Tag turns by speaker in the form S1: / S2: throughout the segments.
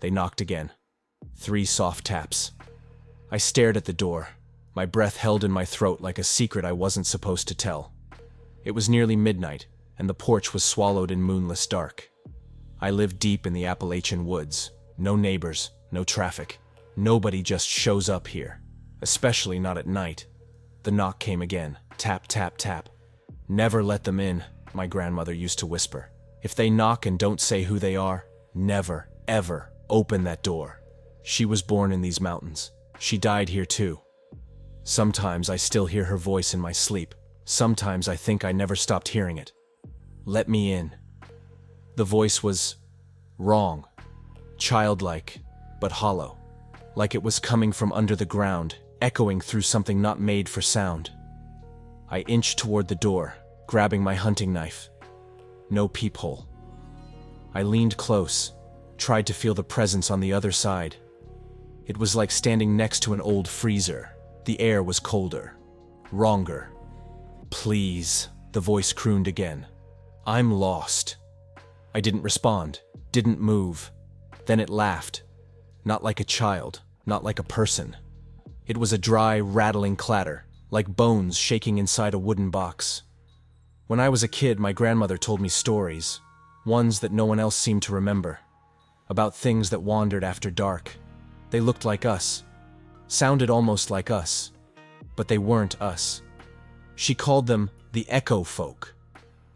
S1: They knocked again. 3 soft taps. I stared at the door, my breath held in my throat like a secret I wasn't supposed to tell. It was nearly midnight, and the porch was swallowed in moonless dark. I lived deep in the Appalachian woods. No neighbors, no traffic. Nobody just shows up here, especially not at night. The knock came again. Tap, tap, tap. "Never let them in," my grandmother used to whisper. "If they knock and don't say who they are, never, ever open that door." She was born in these mountains. She died here too. Sometimes I still hear her voice in my sleep. Sometimes I think I never stopped hearing it. "Let me in." The voice was wrong, childlike, but hollow, like it was coming from under the ground, echoing through something not made for sound. I inched toward the door, grabbing my hunting knife. No peephole. I leaned close, tried to feel the presence on the other side. It was like standing next to an old freezer. The air was colder, wronger. "Please," the voice crooned again. "I'm lost." I didn't respond, didn't move. Then it laughed. Not like a child, not like a person. It was a dry, rattling clatter, like bones shaking inside a wooden box. When I was a kid, my grandmother told me stories, ones that no one else seemed to remember, about things that wandered after dark. They looked like us, sounded almost like us, but they weren't us. She called them the echo folk.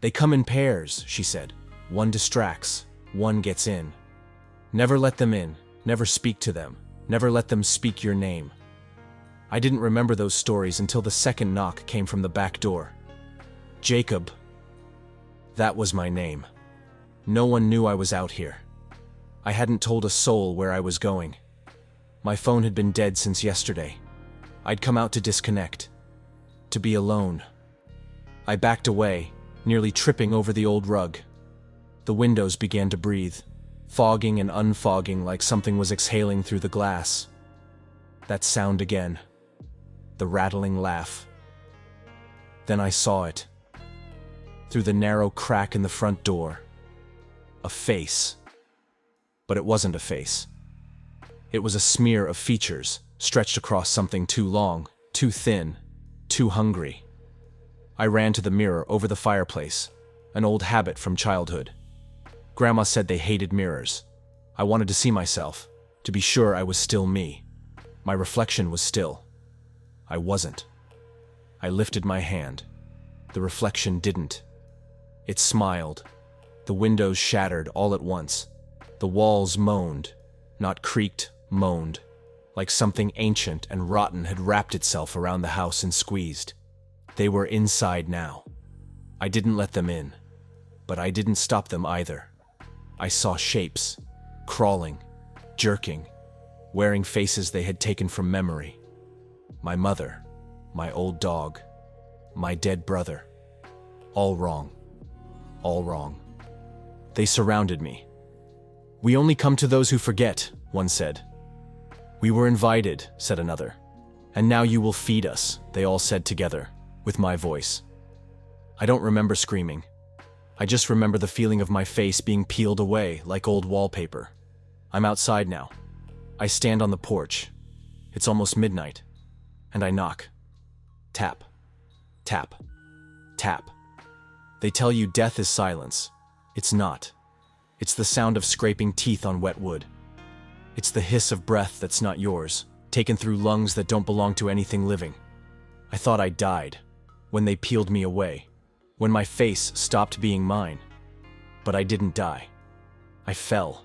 S1: "They come in pairs," she said. "One distracts, one gets in. Never let them in, never speak to them, never let them speak your name." I didn't remember those stories until the second knock came from the back door. Jacob. That was my name. No one knew I was out here. I hadn't told a soul where I was going. My phone had been dead since yesterday. I'd come out to disconnect, to be alone. I backed away, nearly tripping over the old rug. The windows began to breathe, fogging and unfogging like something was exhaling through the glass. That sound again. The rattling laugh. Then I saw it. Through the narrow crack in the front door. A face. But it wasn't a face. It was a smear of features, stretched across something too long, too thin, too hungry. I ran to the mirror over the fireplace, an old habit from childhood. Grandma said they hated mirrors. I wanted to see myself, to be sure I was still me. My reflection was still. I wasn't. I lifted my hand. The reflection didn't. It smiled. The windows shattered all at once. The walls moaned, not creaked, moaned, like something ancient and rotten had wrapped itself around the house and squeezed. They were inside now. I didn't let them in, but I didn't stop them either. I saw shapes, crawling, jerking, wearing faces they had taken from memory. My mother, my old dog, my dead brother. All wrong. All wrong. They surrounded me. "We only come to those who forget," one said. "We were invited," said another. "And now you will feed us," they all said together, with my voice. I don't remember screaming. I just remember the feeling of my face being peeled away like old wallpaper. I'm outside now. I stand on the porch. It's almost midnight. And I knock. Tap. Tap. Tap. They tell you death is silence. It's not. It's the sound of scraping teeth on wet wood. It's the hiss of breath that's not yours, taken through lungs that don't belong to anything living. I thought I died, when they peeled me away, when my face stopped being mine. But I didn't die. I fell.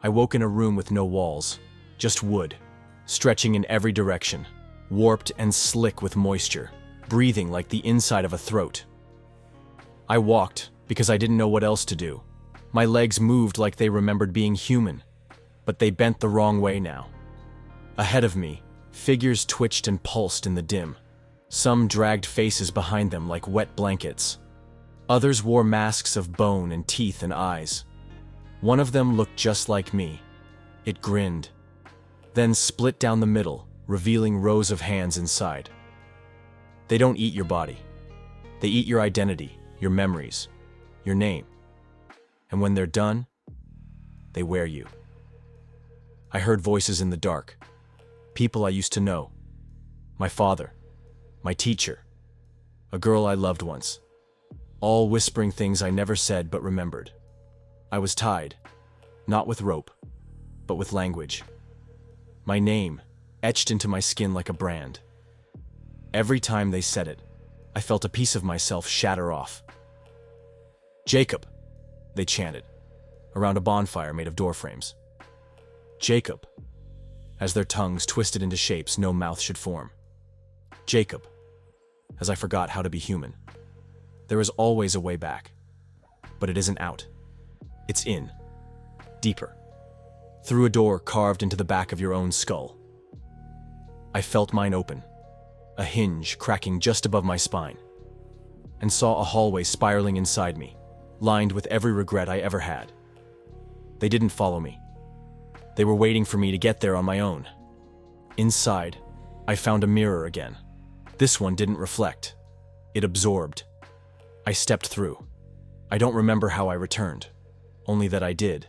S1: I woke in a room with no walls, just wood, stretching in every direction, warped and slick with moisture, breathing like the inside of a throat. I walked because I didn't know what else to do. My legs moved like they remembered being human, but they bent the wrong way now. Ahead of me, figures twitched and pulsed in the dim. Some dragged faces behind them like wet blankets. Others wore masks of bone and teeth and eyes. One of them looked just like me. It grinned, then split down the middle, revealing rows of hands inside. They don't eat your body. They eat your identity, your memories, your name. And when they're done, they wear you. I heard voices in the dark. People I used to know. My father. My teacher. A girl I loved once. All whispering things I never said but remembered. I was tied. Not with rope, but with language. My name, etched into my skin like a brand. Every time they said it, I felt a piece of myself shatter off. Jacob, they chanted, around a bonfire made of door frames. Jacob, as their tongues twisted into shapes no mouth should form. Jacob, as I forgot how to be human. There is always a way back, but it isn't out. It's in, deeper, through a door carved into the back of your own skull. I felt mine open, a hinge cracking just above my spine, and saw a hallway spiraling inside me, lined with every regret I ever had. They didn't follow me. They were waiting for me to get there on my own. Inside, I found a mirror again. This one didn't reflect. It absorbed. I stepped through. I don't remember how I returned, only that I did.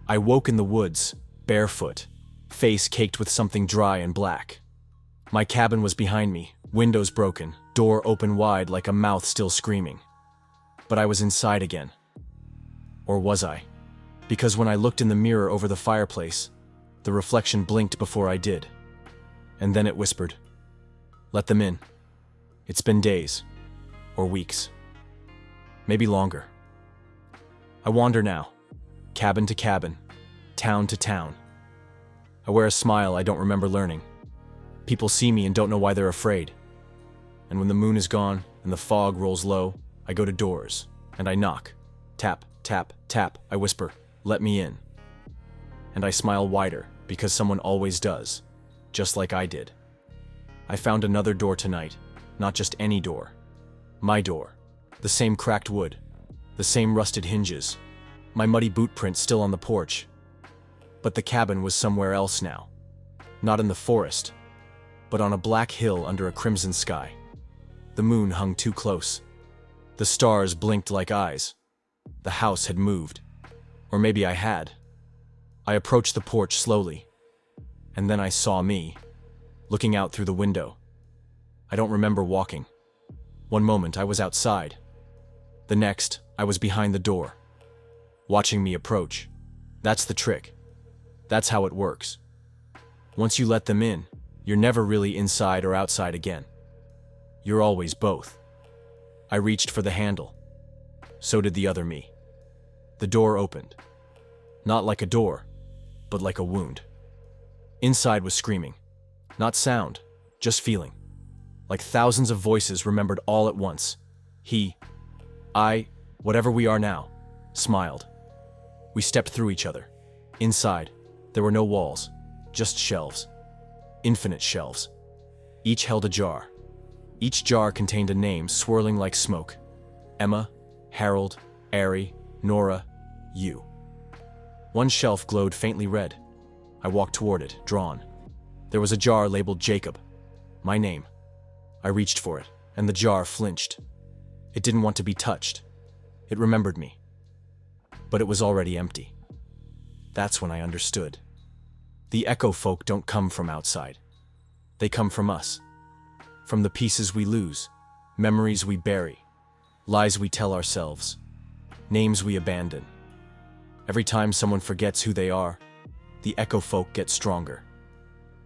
S1: I woke in the woods, barefoot, face caked with something dry and black. My cabin was behind me, windows broken, door open wide like a mouth still screaming. But I was inside again. Or was I? Because when I looked in the mirror over the fireplace, the reflection blinked before I did. And then it whispered, "Let them in. It's been days. Or weeks. Maybe longer." I wander now, cabin to cabin, town to town. I wear a smile I don't remember learning. People see me and don't know why they're afraid. And when the moon is gone and the fog rolls low, I go to doors, and I knock. Tap, tap, tap, I whisper, "Let me in." And I smile wider, because someone always does, just like I did. I found another door tonight, not just any door. My door. The same cracked wood, the same rusted hinges, my muddy boot print still on the porch. But the cabin was somewhere else now. Not in the forest, but on a black hill under a crimson sky. The moon hung too close. The stars blinked like eyes. The house had moved. Or maybe I had. I approached the porch slowly, and then I saw me, looking out through the window. I don't remember walking. One moment I was outside. The next, I was behind the door, watching me approach. That's the trick. That's how it works. Once you let them in, you're never really inside or outside again. You're always both. I reached for the handle. So did the other me. The door opened. Not like a door, but like a wound. Inside was screaming. Not sound, just feeling. Like thousands of voices remembered all at once. He, I, whatever we are now, smiled. We stepped through each other. Inside, there were no walls, just shelves. Infinite shelves. Each held a jar. Each jar contained a name swirling like smoke. Emma, Harold, Ari, Nora, you. One shelf glowed faintly red. I walked toward it, drawn. There was a jar labeled Jacob. My name. I reached for it, and the jar flinched. It didn't want to be touched. It remembered me. But it was already empty. That's when I understood. The echo folk don't come from outside. They come from us. From the pieces we lose, memories we bury, lies we tell ourselves, names we abandon. Every time someone forgets who they are, the echo folk get stronger.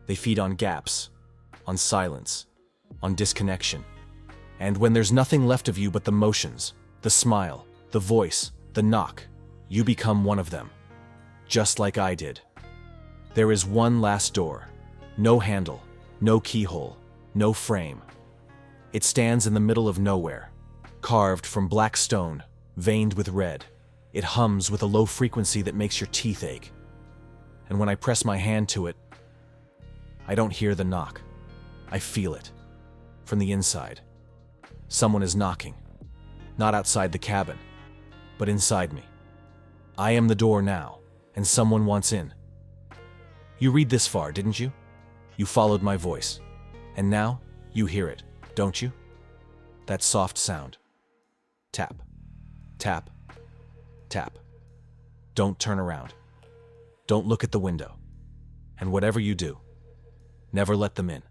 S1: They feed on gaps, on silence, on disconnection. And when there's nothing left of you but the motions, the smile, the voice, the knock, you become one of them. Just like I did. There is one last door. No handle, no keyhole, no frame. It stands in the middle of nowhere, carved from black stone, veined with red. It hums with a low frequency that makes your teeth ache. And when I press my hand to it, I don't hear the knock. I feel it. From the inside. Someone is knocking. Not outside the cabin, but inside me. I am the door now, and someone wants in. You read this far, didn't you? You followed my voice. And now, you hear it, don't you? That soft sound. Tap. Tap. Tap. Don't turn around. Don't look at the window. And whatever you do, never let them in.